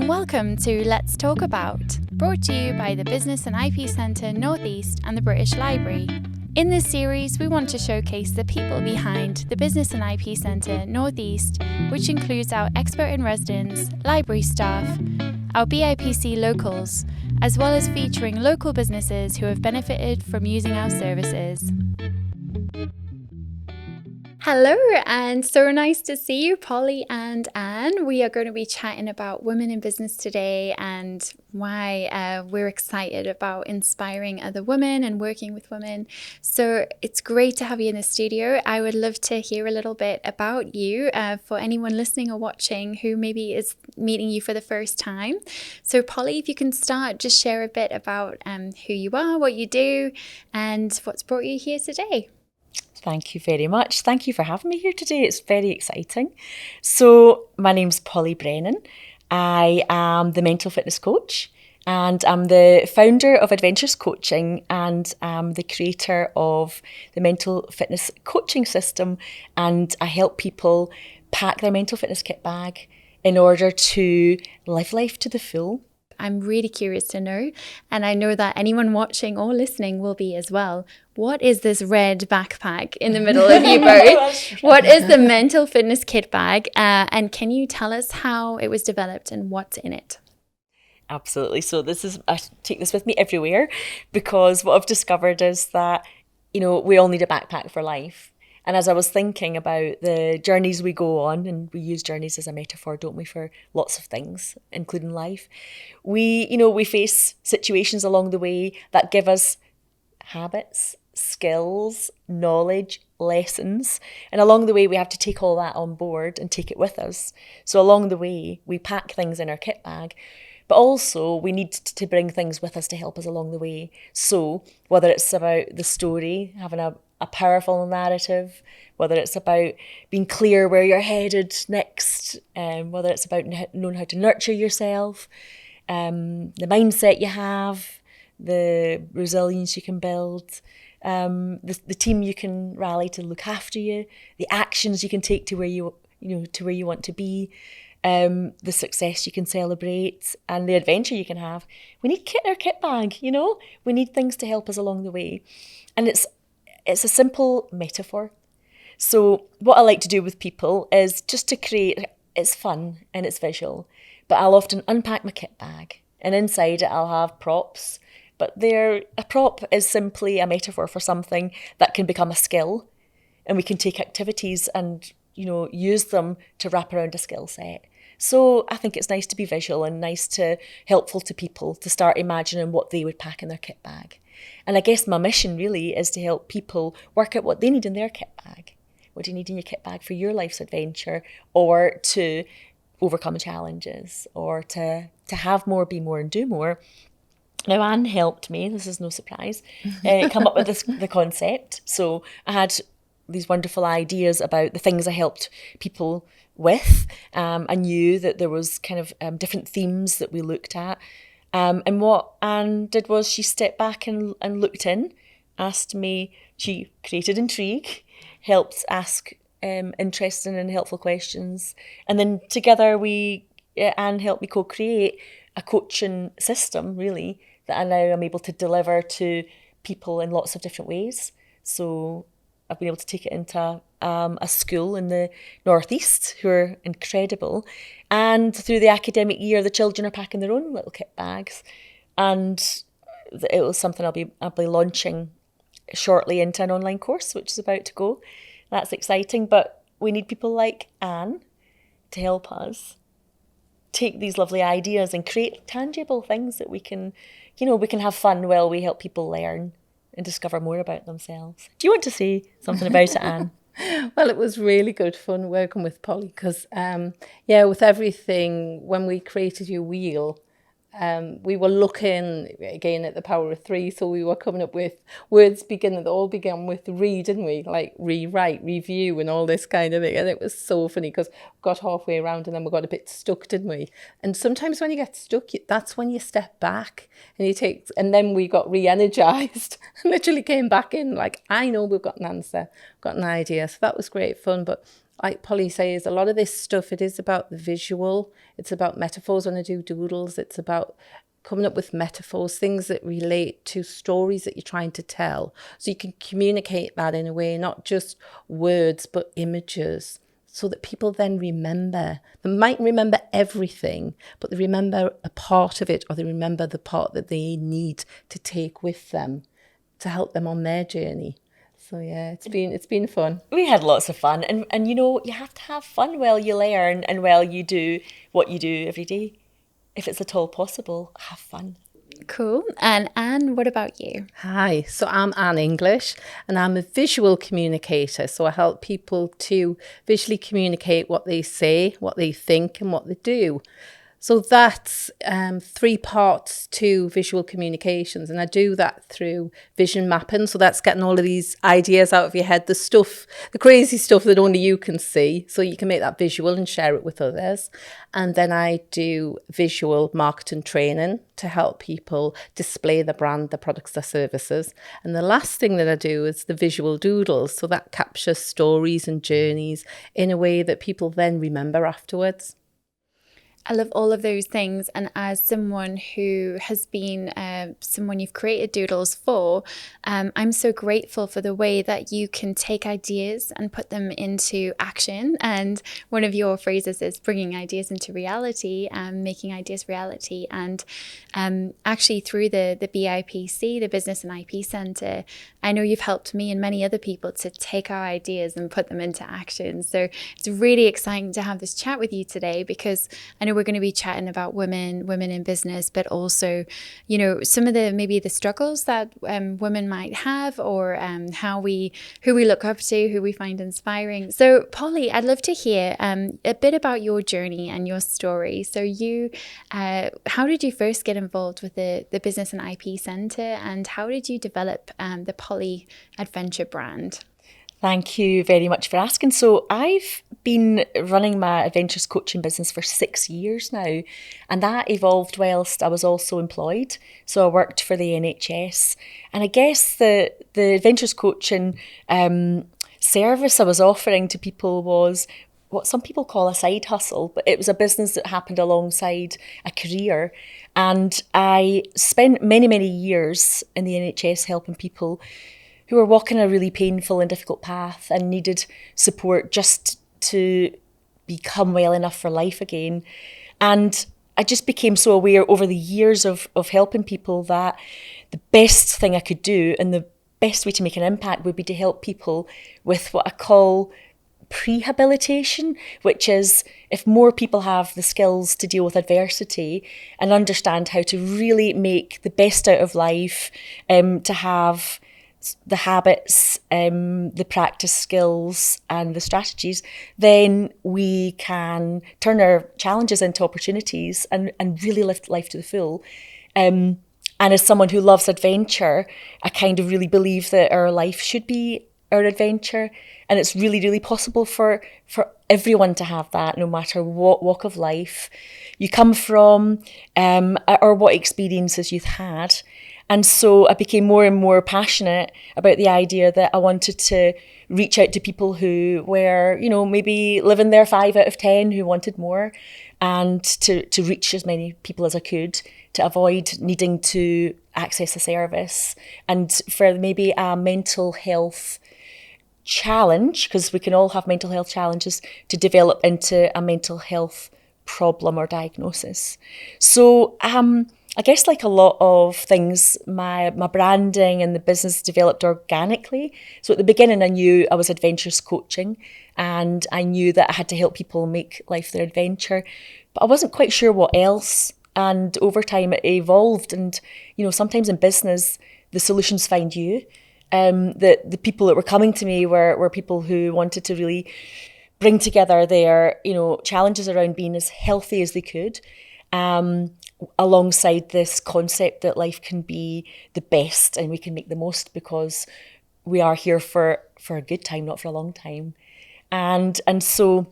Welcome to Let's Talk About, brought to you by the Business and IP Centre North East and the British Library. In this series, we want to showcase the people behind the Business and IP Centre North East, which includes our expert in residence, library staff, our BIPC locals, as well as featuring local businesses who have benefited from using our services. Hello, and so nice to see you, Polly and Anne. We are going to be chatting about women in business today and why we're excited about inspiring other women and working with women. So it's great to have you in the studio. I would love to hear a little bit about you for anyone listening or watching who maybe is meeting you for the first time. So Polly, if you can start, just share a bit about who you are, what you do, and what's brought you here today. Thank you very much. Thank you for having me here today. It's very exciting. So my name's Polly Brennan. I am the mental fitness coach and I'm the founder of Adventurous coaching and I'm the creator of the mental fitness coaching system, and I help people pack their mental fitness kit bag in order to live life to the full. I'm really curious to know, and I know that anyone watching or listening will be as well. What is this red backpack in the middle of you both? What is the mental fitness kit bag? And can you tell us how it was developed and what's in it? Absolutely. So I take this with me everywhere because what I've discovered is that, we all need a backpack for life. And as I was thinking about the journeys we go on, and we use journeys as a metaphor, don't we, for lots of things, including life, we face situations along the way that give us habits, skills, knowledge, lessons. And along the way, we have to take all that on board and take it with us. So along the way, we pack things in our kit bag, but also we need to bring things with us to help us along the way. So whether it's about the story, having a powerful narrative, whether it's about being clear where you're headed next, whether it's about knowing how to nurture yourself, the mindset you have, the resilience you can build, the team you can rally to look after you, the actions you can take to where you want to be, the success you can celebrate, and the adventure you can have. We need kit in our kit bag, we need things to help us along the way. And it's a simple metaphor. So what I like to do with people is just to create, it's fun and it's visual, but I'll often unpack my kit bag and inside it I'll have props, but a prop is simply a metaphor for something that can become a skill, and we can take activities and, use them to wrap around a skill set. So I think it's nice to be visual and helpful to people to start imagining what they would pack in their kit bag. And I guess my mission really is to help people work out what they need in their kit bag. What do you need in your kit bag for your life's adventure, or to overcome challenges, or to have more, be more and do more. Now Anne helped me, this is no surprise, come up with the concept. So I had these wonderful ideas about the things I helped people with. I knew that there was kind of different themes that we looked at. And what Anne did was she stepped back and looked in, asked me, she created Intrigue, helped ask interesting and helpful questions. And then together Anne helped me co-create a coaching system, really, that I now am able to deliver to people in lots of different ways. So I've been able to take it into a school in the North East who are incredible. And through the academic year, the children are packing their own little kit bags. And it was something I'll be launching shortly into an online course, which is about to go. That's exciting. But we need people like Anne to help us take these lovely ideas and create tangible things that we can have fun while we help people learn and discover more about themselves. Do you want to say something about it, Anne? Well, it was really good fun working with Polly because, with everything, when we created your wheel, we were looking again at the power of three. So we were coming up with words that all began with re, didn't we? Like rewrite, review and all this kind of thing. And it was so funny because we got halfway around and then we got a bit stuck, didn't we? And sometimes when you get stuck, that's when you step back and then we got re-energized and literally came back in like, I know we've got an answer, got an idea. So that was great fun. But like Polly says, a lot of this stuff, it is about the visual. It's about metaphors. When I do doodles, it's about coming up with metaphors, things that relate to stories that you're trying to tell. So you can communicate that in a way, not just words, but images, so that people then remember. They might remember everything, but they remember a part of it, or they remember the part that they need to take with them to help them on their journey. So yeah, it's been fun. We had lots of fun, and you have to have fun while you learn and while you do what you do every day. If it's at all possible, have fun. Cool. And Anne, what about you? Hi, so I'm Anne English, and I'm a visual communicator. So I help people to visually communicate what they say, what they think, and what they do. So that's 3 parts to visual communications, and I do that through vision mapping. So that's getting all of these ideas out of your head, the crazy stuff that only you can see, so you can make that visual and share it with others. And then I do visual marketing training to help people display the brand, the products, their services. And the last thing that I do is the visual doodles. So that captures stories and journeys in a way that people then remember afterwards. I love all of those things. And as someone who has been someone you've created doodles for, I'm so grateful for the way that you can take ideas and put them into action. And one of your phrases is bringing ideas into reality, making ideas reality. And actually through the BIPC, the Business and IP Centre, I know you've helped me and many other people to take our ideas and put them into action. So it's really exciting to have this chat with you today, because I know we're going to be chatting about women in business, but also, some of maybe the struggles that women might have, or who we look up to, who we find inspiring. So Polly, I'd love to hear a bit about your journey and your story. So how did you first get involved with the Business and IP Centre, and how did you develop the Polly Adventure brand? Thank you very much for asking. So I've been running my Adventurous coaching business for 6 years now, and that evolved whilst I was also employed. So I worked for the NHS, and I guess the Adventurous coaching service I was offering to people was what some people call a side hustle, but it was a business that happened alongside a career. And I spent many, many years in the NHS helping people who were walking a really painful and difficult path and needed support just to become well enough for life again. And I just became so aware over the years of helping people that the best thing I could do and the best way to make an impact would be to help people with what I call prehabilitation, which is if more people have the skills to deal with adversity and understand how to really make the best out of life, to have the habits, the practice skills and the strategies, then we can turn our challenges into opportunities and really live life to the full. And as someone who loves adventure, I kind of really believe that our life should be our adventure, and it's really, really possible for everyone to have that, no matter what walk of life you come from, or what experiences you've had. And so I became more and more passionate about the idea that I wanted to reach out to people who were, maybe living their 5 out of 10 who wanted more, and to reach as many people as I could to avoid needing to access a service. And for maybe a mental health challenge, because we can all have mental health challenges, to develop into a mental health problem or diagnosis. So I guess like a lot of things, my branding and the business developed organically. So at the beginning, I knew I was Adventurous coaching, and I knew that I had to help people make life their adventure, but I wasn't quite sure what else. And over time it evolved, and sometimes in business the solutions find you. The people that were coming to me were people who wanted to really bring together their challenges around being as healthy as they could, alongside this concept that life can be the best and we can make the most because we are here for a good time, not for a long time. And so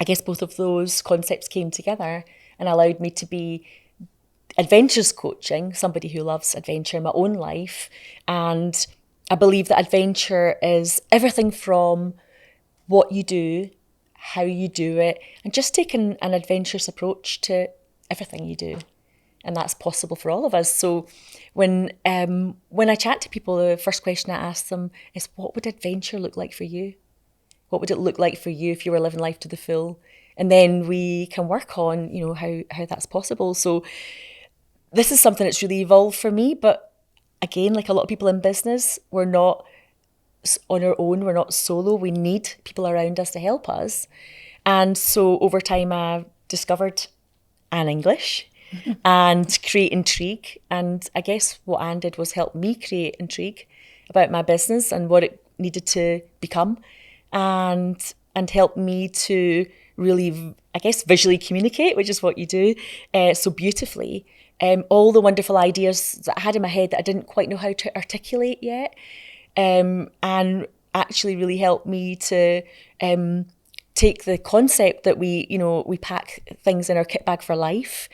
I guess both of those concepts came together and allowed me to be adventurous coaching, somebody who loves adventure in my own life. And I believe that adventure is everything from what you do, how you do it, and just take an adventurous approach to everything you do. And that's possible for all of us. So when I chat to people, the first question I ask them is, what would adventure look like for you? What would it look like for you if you were living life to the full? And then we can work on, you know, how that's possible. So this is something that's really evolved for me. But again, like a lot of people in business, we're not on our own. We're not solo. We need people around us to help us. And so over time, I discovered An English and create Intrigue. And I guess what Anne did was help me create Intrigue about my business and what it needed to become, and help me to really, I guess, visually communicate, which is what you do so beautifully. All the wonderful ideas that I had in my head that I didn't quite know how to articulate yet, and actually really helped me to take the concept that we pack things in our kit bag for life.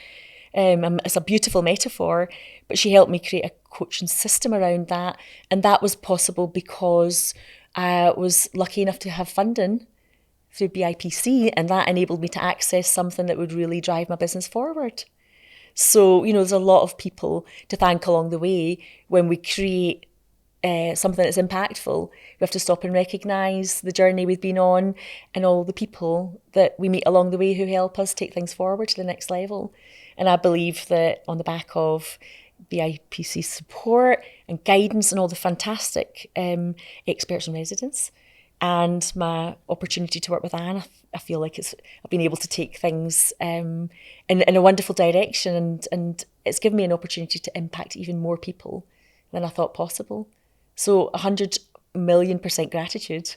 It's a beautiful metaphor, but she helped me create a coaching system around that. And that was possible because I was lucky enough to have funding through BIPC, and that enabled me to access something that would really drive my business forward. So, there's a lot of people to thank along the way. When we create something that's impactful, we have to stop and recognise the journey we've been on and all the people that we meet along the way who help us take things forward to the next level. And I believe that on the back of BIPC support and guidance and all the fantastic experts and residents and my opportunity to work with Anne, I feel like I've been able to take things in a wonderful direction, and it's given me an opportunity to impact even more people than I thought possible. So 100 million% gratitude.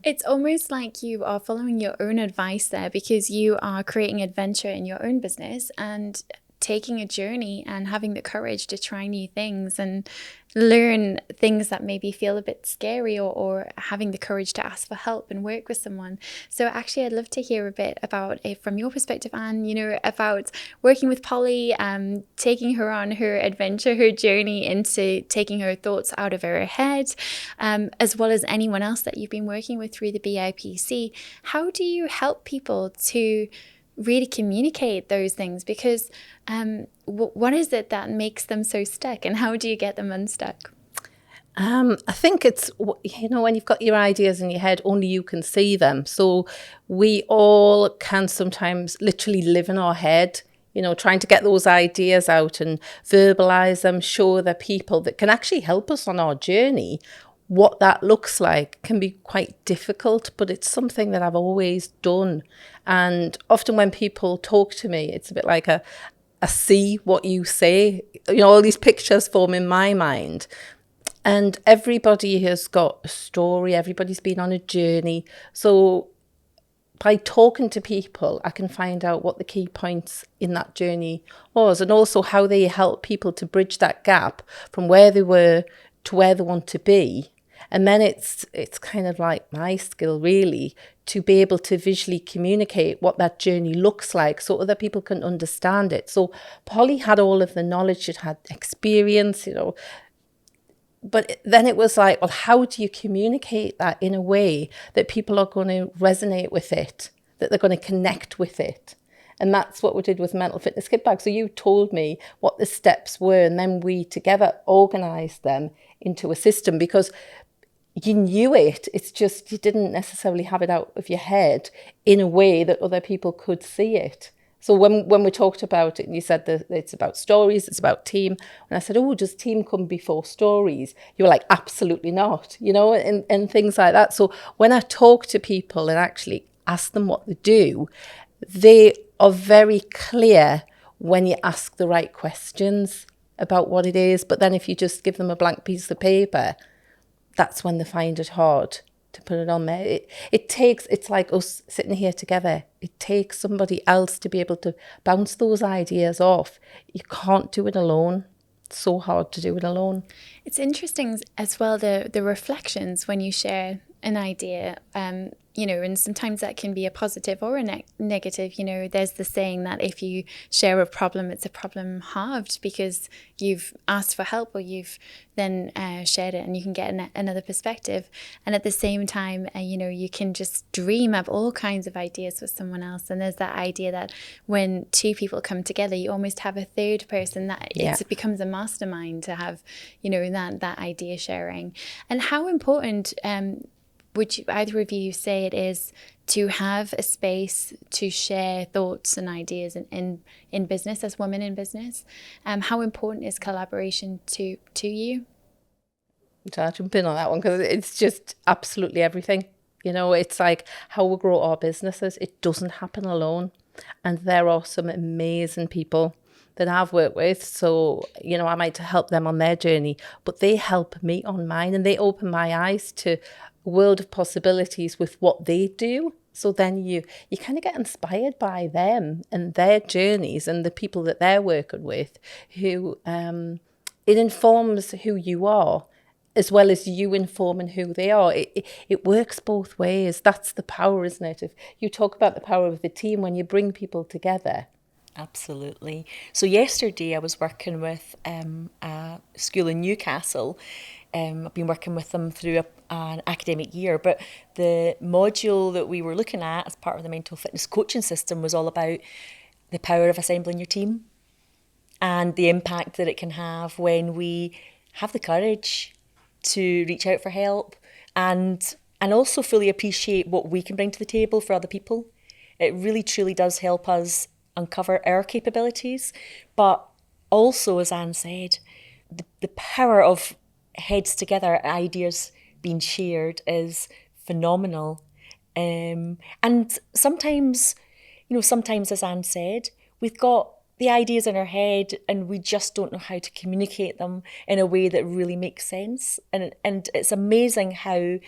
It's almost like you are following your own advice there, because you are creating adventure in your own business and taking a journey and having the courage to try new things and learn things that maybe feel a bit scary, or having the courage to ask for help and work with someone. So actually, I'd love to hear a bit about it from your perspective, Anne, about working with Polly, taking her on her adventure, her journey into taking her thoughts out of her head, as well as anyone else that you've been working with through the BIPC. How do you help people to really communicate those things? Because what is it that makes them so stuck, and how do you get them unstuck? I think it's, when you've got your ideas in your head, only you can see them. So we all can sometimes literally live in our head, trying to get those ideas out and verbalize them, show the people that can actually help us on our journey. What that looks like can be quite difficult, but it's something that I've always done. And often when people talk to me, it's a bit like I see what you say, all these pictures form in my mind. And everybody has got a story, everybody's been on a journey. So by talking to people, I can find out what the key points in that journey was, and also how they help people to bridge that gap from where they were to where they want to be. And then it's kind of like my skill, really, to be able to visually communicate what that journey looks like so other people can understand it. So Polly had all of the knowledge, she had experience, but then it was like, well, how do you communicate that in a way that people are going to resonate with it, that they're going to connect with it? And that's what we did with Mental Fitness Kit Bag. So you told me what the steps were, and then we together organised them into a system, because you knew it. It's just you didn't necessarily have it out of your head in a way that other people could see it. So when we talked about it, and you said that it's about stories, it's about team, and I said, oh, does team come before stories? You were like, absolutely not, and things like that. So when I talk to people and actually ask them what they do, they are very clear when you ask the right questions about what it is. But then if you just give them a blank piece of paper, that's when they find it hard to put it on there. It's like us sitting here together. It takes somebody else to be able to bounce those ideas off. You can't do it alone. It's so hard to do it alone. It's interesting as well, the reflections when you share an idea, you know, and sometimes that can be a positive or a negative. You know, there's the saying that if you share a problem, it's a problem halved, because you've asked for help, or you've then shared it, and you can get another perspective. And at the same time, you know, you can just dream up all kinds of ideas with someone else. And there's that idea that when two people come together, you almost have a third person, that it becomes a mastermind to have, you know, that idea sharing. And how important would either of you say it is to have a space to share thoughts and ideas in business, as women in business? How important is collaboration to you? I'll jump in on that one, because it's just absolutely everything. You know, it's like how we grow our businesses. It doesn't happen alone. And there are some amazing people that I've worked with. So, you know, I might help them on their journey, but they help me on mine, and they open my eyes to a world of possibilities with what they do. So then you kind of get inspired by them and their journeys and the people that they're working with, who it informs who you are, as well as you informing who they are. It works both ways. That's the power, isn't it? If you talk about the power of the team, when you bring people together. Absolutely. So yesterday I was working with a school in Newcastle. I've been working with them through an academic year, but the module that we were looking at as part of the mental fitness coaching system was all about the power of assembling your team and the impact that it can have when we have the courage to reach out for help and also fully appreciate what we can bring to the table for other people. It really truly does help us uncover our capabilities, but also, as Anne said, the power of heads together, ideas being shared is phenomenal. And sometimes, as Anne said, we've got the ideas in our head and we just don't know how to communicate them in a way that really makes sense. And it's amazing how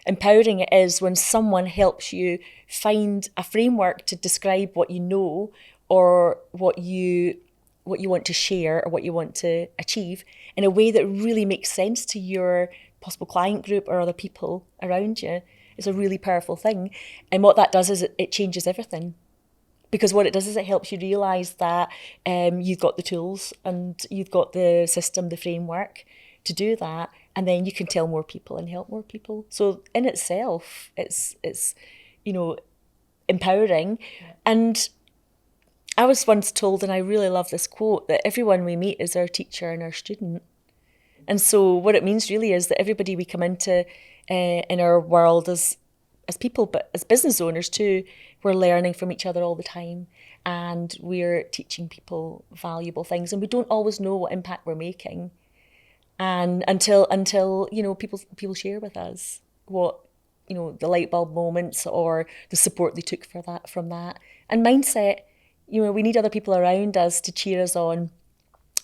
empowering it is when someone helps you find a framework to describe what you know, or what you want to share, or what you want to achieve in a way that really makes sense to your possible client group or other people around you. It's a really powerful thing. And what that does is it changes everything. Because what it does is it helps you realise that you've got the tools and you've got the system, the framework to do that. And then you can tell more people and help more people. So in itself, it's empowering. And I was once told, and I really love this quote, that everyone we meet is our teacher and our student. And so what it means really is that everybody we come into in our world as people, but as business owners too, we're learning from each other all the time, and we're teaching people valuable things, and we don't always know what impact we're making, and until people share with us what the light bulb moments or the support they took from that. And mindset, we need other people around us to cheer us on,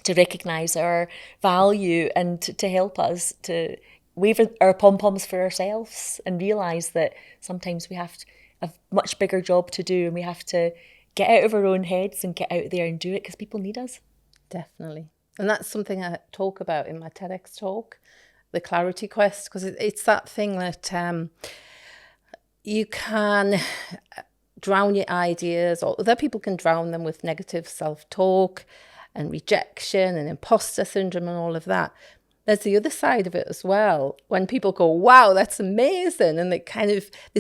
to recognise our value, and to help us to wave our pom-poms for ourselves and realise that sometimes we have a much bigger job to do, and we have to get out of our own heads and get out there and do it because people need us. Definitely. And that's something I talk about in my TEDx talk, the clarity quest, because it's that thing that you can drown your ideas, or other people can drown them with negative self-talk and rejection and imposter syndrome and all of that. There's the other side of it as well. When people go, wow, that's amazing. And they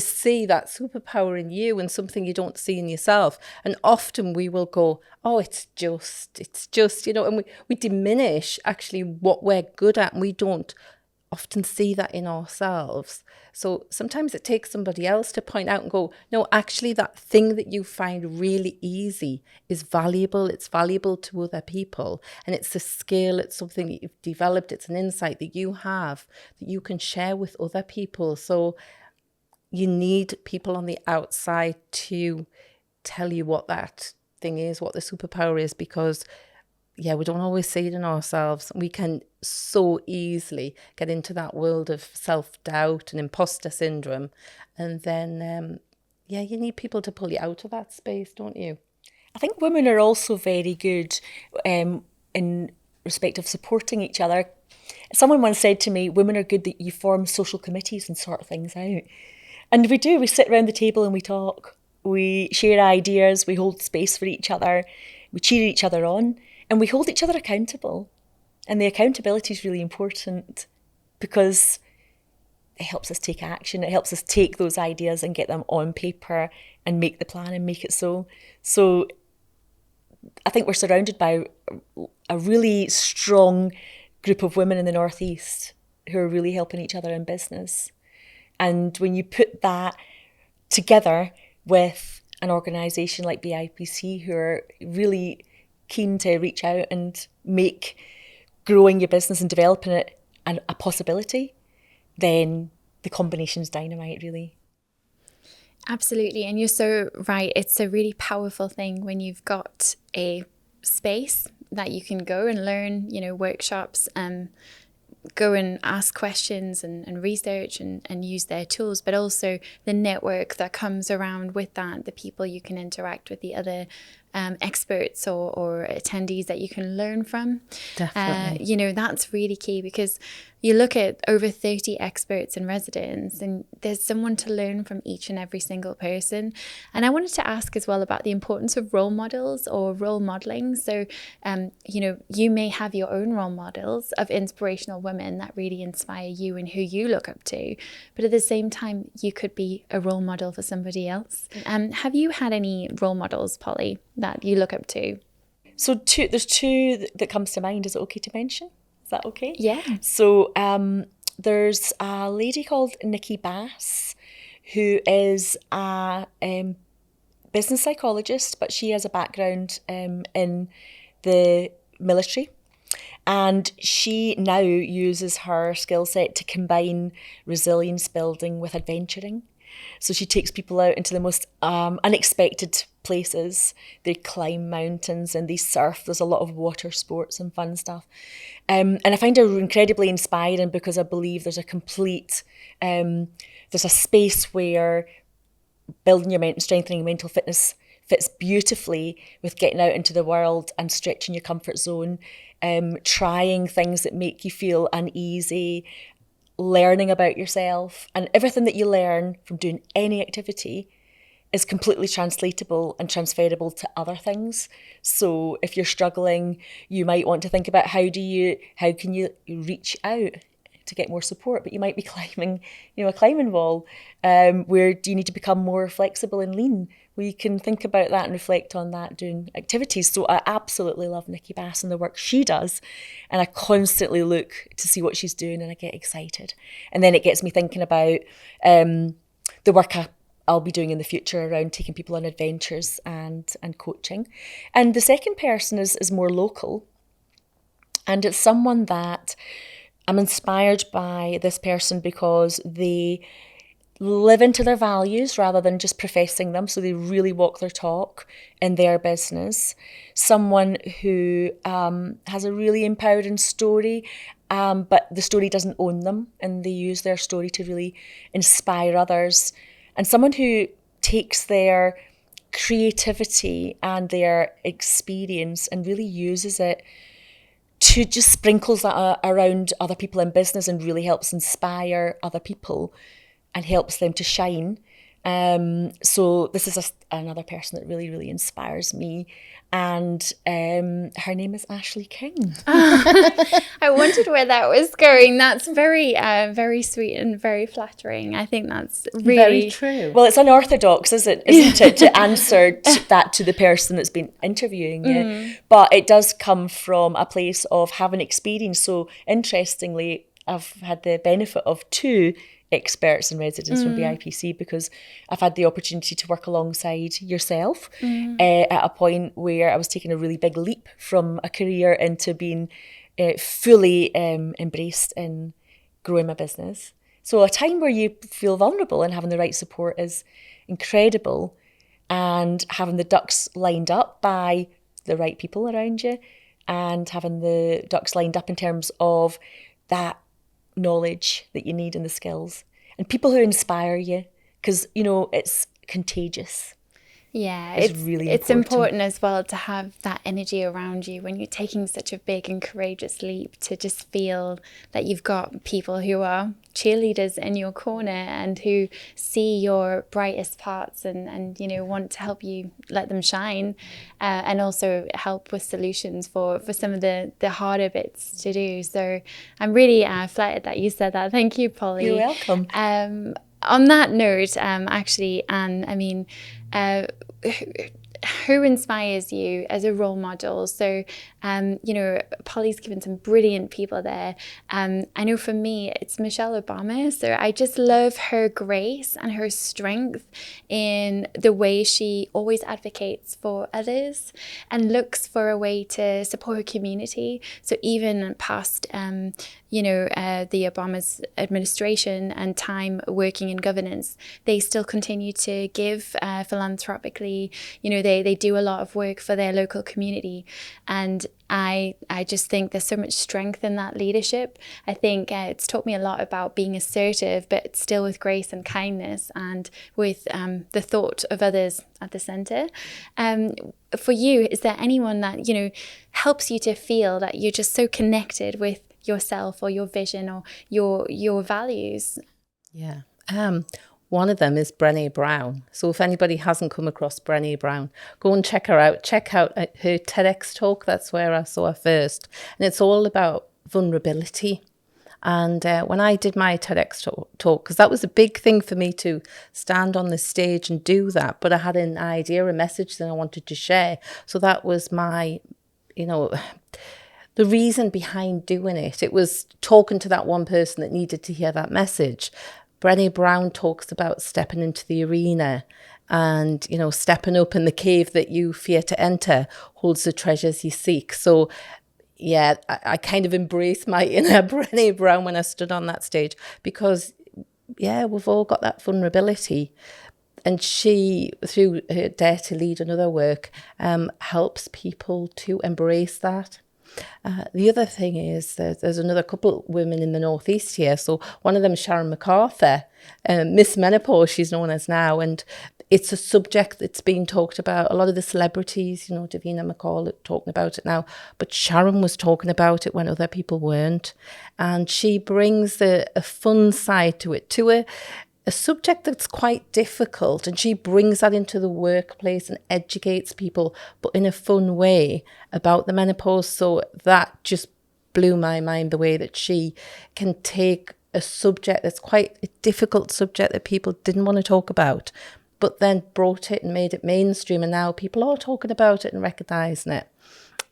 see that superpower in you and something you don't see in yourself. And often we will go, oh, it's just, and we diminish actually what we're good at. And we don't often see that in ourselves. So sometimes it takes somebody else to point out and go, no, actually that thing that you find really easy is valuable. It's valuable to other people. And it's a skill. It's something that you've developed. It's an insight that you have that you can share with other people. So you need people on the outside to tell you what that thing is, what the superpower is, because we don't always see it in ourselves. We can so easily get into that world of self-doubt and imposter syndrome. And then, you need people to pull you out of that space, don't you? I think women are also very good in respect of supporting each other. Someone once said to me, women are good that you form social committees and sort things out. And we do. We sit around the table and we talk. We share ideas. We hold space for each other. We cheer each other on. And we hold each other accountable. And the accountability is really important because it helps us take action. It helps us take those ideas and get them on paper and make the plan and make it so. So I think we're surrounded by a really strong group of women in the North East who are really helping each other in business. And when you put that together with an organisation like BIPC who are really keen to reach out and make growing your business and developing it a possibility, then the combination's dynamite, really. Absolutely. And you're so right. It's a really powerful thing when you've got a space that you can go and learn, workshops, go and ask questions and research and use their tools, but also the network that comes around with that, the people you can interact with, the other experts or attendees that you can learn from. Definitely. That's really key, because you look at over 30 experts and residents, and there's someone to learn from each and every single person. And I wanted to ask as well about the importance of role models or role modeling. So, you may have your own role models of inspirational women that really inspire you and who you look up to. But at the same time, you could be a role model for somebody else. Have you had any role models, Polly, that you look up to? So there's two that comes to mind. Is it okay to mention? Is that okay? Yeah. So there's a lady called Nikki Bass, who is a business psychologist, but she has a background in the military. And she now uses her skill set to combine resilience building with adventuring. So she takes people out into the most unexpected places. They climb mountains and they surf. There's a lot of water sports and fun stuff. And I find her incredibly inspiring because I believe there's a space where building strengthening your mental fitness fits beautifully with getting out into the world and stretching your comfort zone, trying things that make you feel uneasy, learning about yourself. And everything that you learn from doing any activity is completely translatable and transferable to other things. So if you're struggling, you might want to think about how can you reach out to get more support, but you might be climbing, a climbing wall. Where do you need to become more flexible and lean? We can think about that and reflect on that doing activities. So I absolutely love Nikki Bass and the work she does. And I constantly look to see what she's doing and I get excited. And then it gets me thinking about the work I'll be doing in the future around taking people on adventures and coaching. And the second person is more local. And it's someone that I'm inspired by this person because they live into their values rather than just professing them. So they really walk their talk in their business. Someone who has a really empowering story, but the story doesn't own them, and they use their story to really inspire others. And someone who takes their creativity and their experience and really uses it to just sprinkles that around other people in business and really helps inspire other people and helps them to shine. So this is another person that really, really inspires me. And her name is Ashleigh King. I wondered where that was going. That's very, very sweet and very flattering. I think that's really very true. Well, it's unorthodox, isn't it, to answer that to the person that's been interviewing you. But it does come from a place of having experience. So interestingly, I've had the benefit of two experts and residents from BIPC because I've had the opportunity to work alongside yourself at a point where I was taking a really big leap from a career into being fully embraced in growing my business. So a time where you feel vulnerable and having the right support is incredible, and having the ducks lined up by the right people around you and having the ducks lined up in terms of that knowledge that you need and the skills and people who inspire you, because it's contagious. Yeah, is really it's important as well to have that energy around you when you're taking such a big and courageous leap, to just feel that you've got people who are cheerleaders in your corner and who see your brightest parts and you know, want to help you let them shine, and also help with solutions for some of the harder bits to do. So I'm really flattered that you said that. Thank you, Polly. You're welcome. On that note, actually, Anne, I mean, who inspires you as a role model? So, you know, Polly's given some brilliant people there. I know for me, it's Michelle Obama. So I just love her grace and her strength in the way she always advocates for others and looks for a way to support her community. So even past, you know, the Obama's administration and time working in governance, they still continue to give philanthropically. You know, they do a lot of work for their local community. And I just think there's so much strength in that leadership. I think it's taught me a lot about being assertive, but still with grace and kindness and with the thought of others at the center. For you, is there anyone that, you know, helps you to feel that you're just so connected with yourself or your vision or your values? Yeah. One of them is Brennan Brown. So if anybody hasn't come across Brennan Brown, go and check her out. Check out her TEDx talk. That's where I saw her first. And it's all about vulnerability. And when I did my TEDx talk, because that was a big thing for me to stand on the stage and do that, but I had an idea, a message that I wanted to share. So that was my, you know, the reason behind doing it. It was talking to that one person that needed to hear that message. Brennan Brown talks about stepping into the arena and, you know, stepping up in the cave that you fear to enter holds the treasures you seek. So, yeah, I kind of embraced my inner Brennan Brown when I stood on that stage because, yeah, we've all got that vulnerability. And she, through her Dare to Lead and other work, helps people to embrace that. The other thing is there's another couple of women in the North East here. So one of them is Sharon MacArthur, Miss Menopause, she's known as now. And it's a subject that's being talked about. A lot of the celebrities, you know, Davina McCall talking about it now. But Sharon was talking about it when other people weren't. And she brings a fun side to it, to a subject that's quite difficult, and she brings that into the workplace and educates people, but in a fun way about the menopause. So that just blew my mind, the way that she can take a subject that's quite a difficult subject that people didn't want to talk about, but then brought it and made it mainstream, and now people are talking about it and recognising it.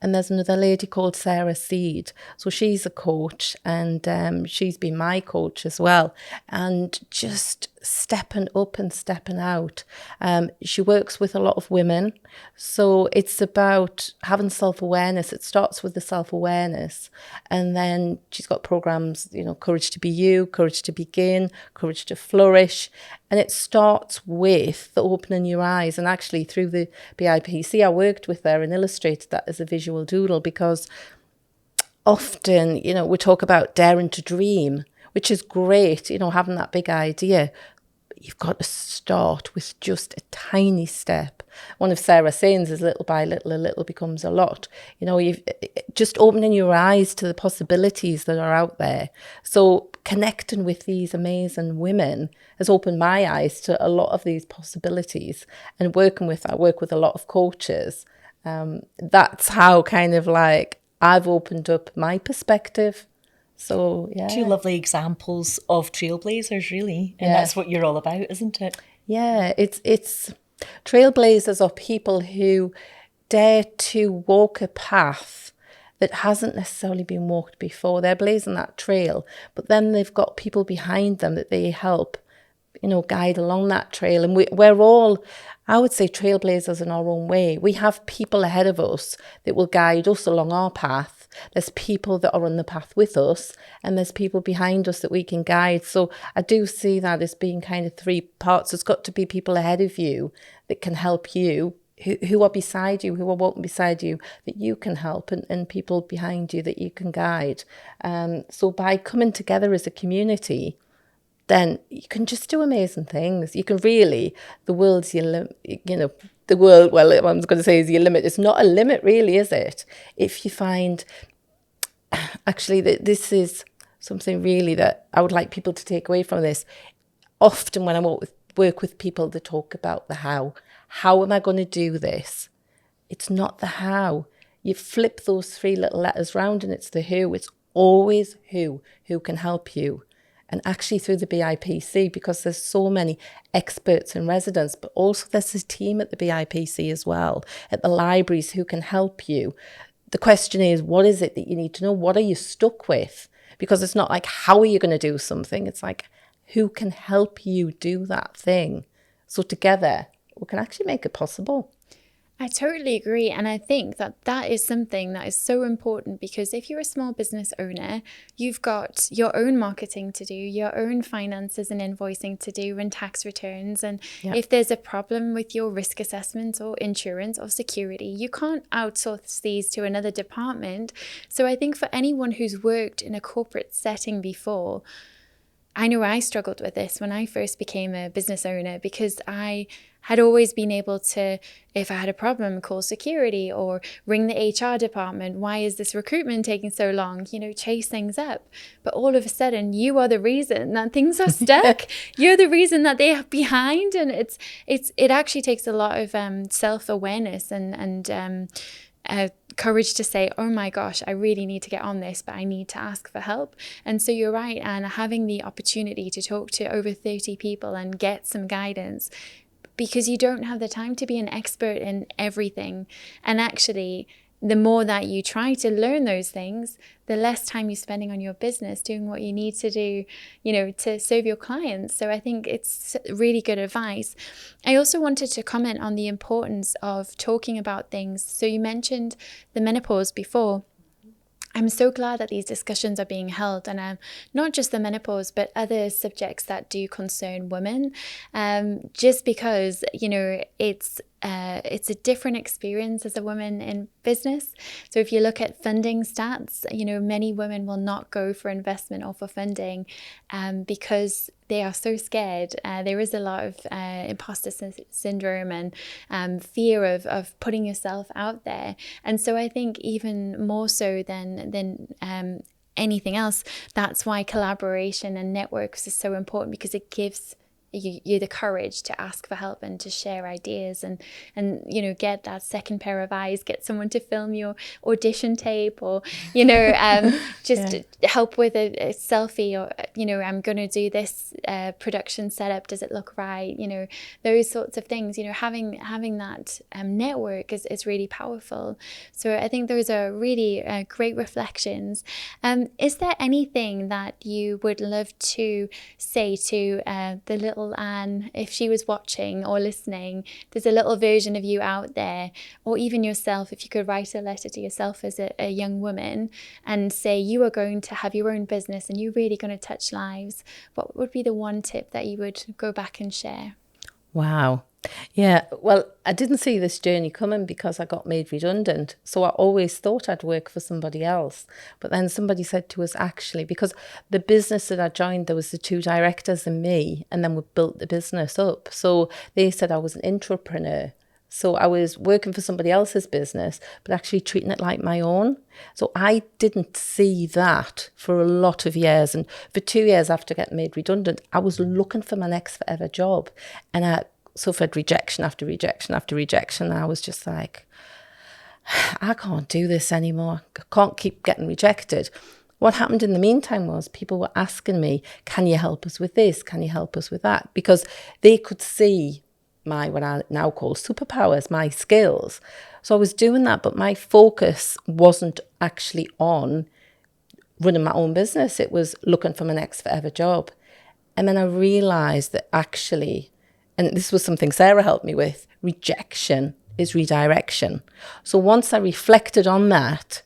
And there's another lady called Sarah Seed. So she's a coach, and she's been my coach as well. And just stepping up and stepping out. She works with a lot of women. So it's about having self-awareness. It starts with the self-awareness. And then she's got programs, you know, Courage to Be You, Courage to Begin, Courage to Flourish. And it starts with the opening your eyes. And actually through the BIPC, I worked with her and illustrated that as a visual doodle, because often, you know, we talk about daring to dream, which is great, you know, having that big idea. But you've got to start with just a tiny step. One of Sarah's sayings is little by little, a little becomes a lot. You know, you've just opening your eyes to the possibilities that are out there. So connecting with these amazing women has opened my eyes to a lot of these possibilities. And I work with a lot of coaches. That's how kind of like I've opened up my perspective. So, yeah. Two lovely examples of trailblazers, really. And that's what you're all about, isn't it? Yeah, it's trailblazers are people who dare to walk a path that hasn't necessarily been walked before. They're blazing that trail, but then they've got people behind them that they help, you know, guide along that trail. And we're all, I would say, trailblazers in our own way. We have people ahead of us that will guide us along our path. There's people that are on the path with us, and there's people behind us that we can guide. So I do see that as being kind of three parts. There's got to be people ahead of you that can help you, who are beside you, who are walking beside you, that you can help, and people behind you that you can guide. So by coming together as a community, then you can just do amazing things. You can really, the world's your the world, well, I'm going to say is your limit. It's not a limit really, is it? If you find, actually, that this is something really that I would like people to take away from this. Often when I work with people, they talk about the how. How am I going to do this? It's not the how. You flip those 3 little letters round and it's the who. It's always who can help you. And actually through the BIPC, because there's so many experts and residents, but also there's a team at the BIPC as well, at the libraries who can help you. The question is, what is it that you need to know? What are you stuck with? Because it's not like, how are you going to do something? It's like, who can help you do that thing? So together, we can actually make it possible. I totally agree. And I think that is something that is so important, because if you're a small business owner, you've got your own marketing to do, your own finances and invoicing to do, and tax returns. And if there's a problem with your risk assessment or insurance or security, you can't outsource these to another department. So I think for anyone who's worked in a corporate setting before, I know I struggled with this when I first became a business owner, because I had always been able to, if I had a problem, call security or ring the HR department. Why is this recruitment taking so long? Chase things up. But all of a sudden, you are the reason that things are stuck. You're the reason that they are behind. And it actually takes a lot of self-awareness and courage to say, oh my gosh, I really need to get on this, but I need to ask for help. And so you're right, and having the opportunity to talk to over 30 people and get some guidance, because you don't have the time to be an expert in everything. And actually, the more that you try to learn those things, the less time you're spending on your business doing what you need to do, to serve your clients. So I think it's really good advice. I also wanted to comment on the importance of talking about things. So you mentioned the menopause before. I'm so glad that these discussions are being held, and not just the menopause, but other subjects that do concern women, just because, it's a different experience as a woman in business. So if you look at funding stats, many women will not go for investment or for funding because they are so scared. There is a lot of imposter syndrome and fear of putting yourself out there. And so I think even more so than anything else, that's why collaboration and networks is so important, because it gives you the courage to ask for help and to share ideas and get that second pair of eyes, get someone to film your audition tape, or help with a selfie, or I'm going to do this production setup, does it look right, those sorts of things. Having that network is really powerful. So I think those are really great reflections. Is there anything that you would love to say to the little Anne, if she was watching or listening? There's a little version of you out there, or even yourself, if you could write a letter to yourself as a young woman and say you are going to have your own business and you're really going to touch lives, what would be the one tip that you would go back and share? Wow. Yeah, well, I didn't see this journey coming because I got made redundant. So I always thought I'd work for somebody else. But then somebody said to us, actually, because the business that I joined, there was the 2 directors and me, and then we built the business up. So they said I was an intrapreneur. So I was working for somebody else's business, but actually treating it like my own. So I didn't see that for a lot of years. And for 2 years after getting made redundant, I was looking for my next forever job. And I suffered rejection after rejection after rejection. I was just like, I can't do this anymore. I can't keep getting rejected. What happened in the meantime was people were asking me, can you help us with this? Can you help us with that? Because they could see my, what I now call superpowers, my skills. So I was doing that, but my focus wasn't actually on running my own business. It was looking for my next forever job. And then I realized that actually, and this was something Sarah helped me with, rejection is redirection. So once I reflected on that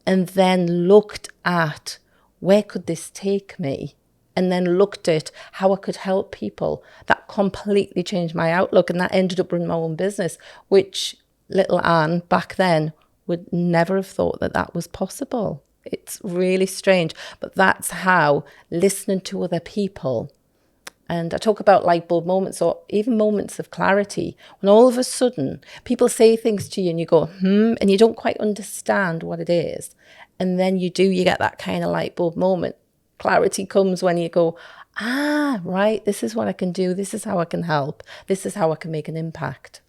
and then looked at where could this take me, and then looked at how I could help people, that completely changed my outlook. And that ended up running my own business, which little Anne back then would never have thought that that was possible. It's really strange. But that's how listening to other people And I talk about light bulb moments, or even moments of clarity, when all of a sudden people say things to you and you go, and you don't quite understand what it is. And then you get that kind of light bulb moment. Clarity comes when you go, right, this is what I can do. This is how I can help. This is how I can make an impact.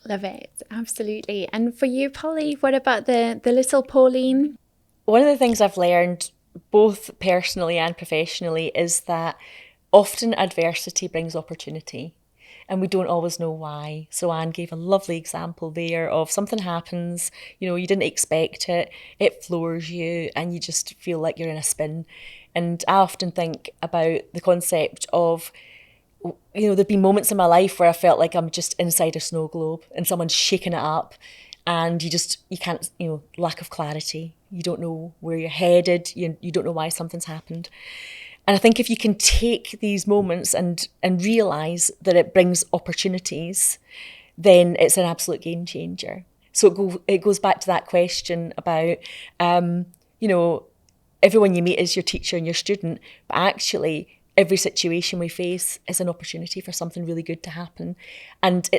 Love it. Absolutely. And for you, Polly, what about the little Pauline? One of the things I've learned, both personally and professionally, is that often adversity brings opportunity, and we don't always know why. So Anne gave a lovely example there of something happens, you didn't expect it, it floors you, and you just feel like you're in a spin. And I often think about the concept of, there've been moments in my life where I felt like I'm just inside a snow globe and someone's shaking it up, and you can't, lack of clarity. You don't know where you're headed. You don't know why something's happened. And I think if you can take these moments and realise that it brings opportunities, then it's an absolute game changer. So it goes back to that question about, everyone you meet is your teacher and your student, but actually every situation we face is an opportunity for something really good to happen. And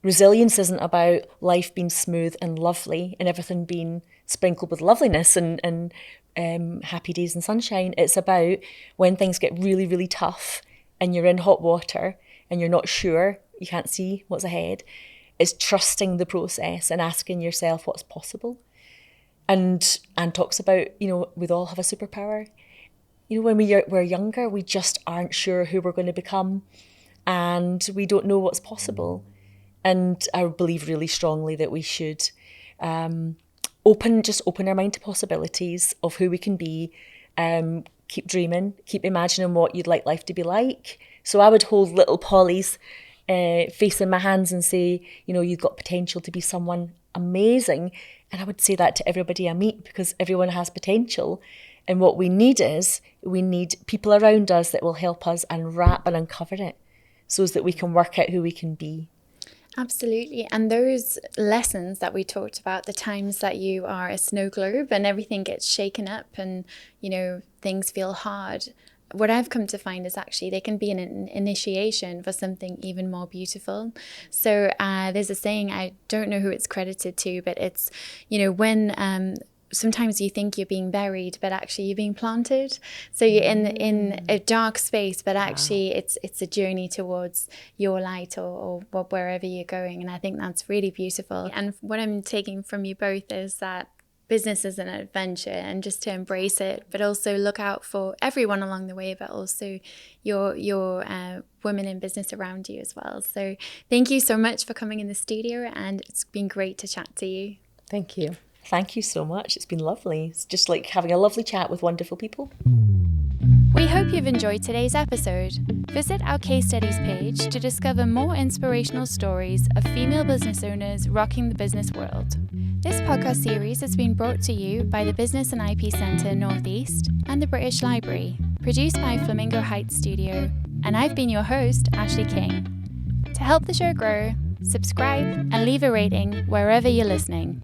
resilience isn't about life being smooth and lovely and everything being sprinkled with loveliness and happy days and sunshine. It's about when things get really, really tough and you're in hot water and you're not sure, you can't see what's ahead. It's trusting the process and asking yourself what's possible. And Anne talks about, we'd all have a superpower. When we're younger, we just aren't sure who we're going to become, and we don't know what's possible. And I believe really strongly that we should open our mind to possibilities of who we can be. Keep dreaming, keep imagining what you'd like life to be like. So I would hold little Polly's face in my hands and say, you've got potential to be someone amazing. And I would say that to everybody I meet, because everyone has potential. And what we need people around us that will help us unwrap and uncover it so that we can work out who we can be. Absolutely. And those lessons that we talked about, the times that you are a snow globe and everything gets shaken up and, things feel hard. What I've come to find is actually they can be an initiation for something even more beautiful. So there's a saying, I don't know who it's credited to, but it's, when sometimes you think you're being buried, but actually you're being planted. So you're in a dark space, but actually it's a journey towards your light or wherever you're going. And I think that's really beautiful. And what I'm taking from you both is that business is an adventure, and just to embrace it, but also look out for everyone along the way, but also your women in business around you as well. So thank you so much for coming in the studio, and it's been great to chat to you. Thank you. Thank you so much. It's been lovely. It's just like having a lovely chat with wonderful people. We hope you've enjoyed today's episode. Visit our case studies page to discover more inspirational stories of female business owners rocking the business world. This podcast series has been brought to you by the Business and IP Centre North East and the British Library, produced by Flamingo Heights Studio, and I've been your host, Ashleigh King. To help the show grow, subscribe and leave a rating wherever you're listening.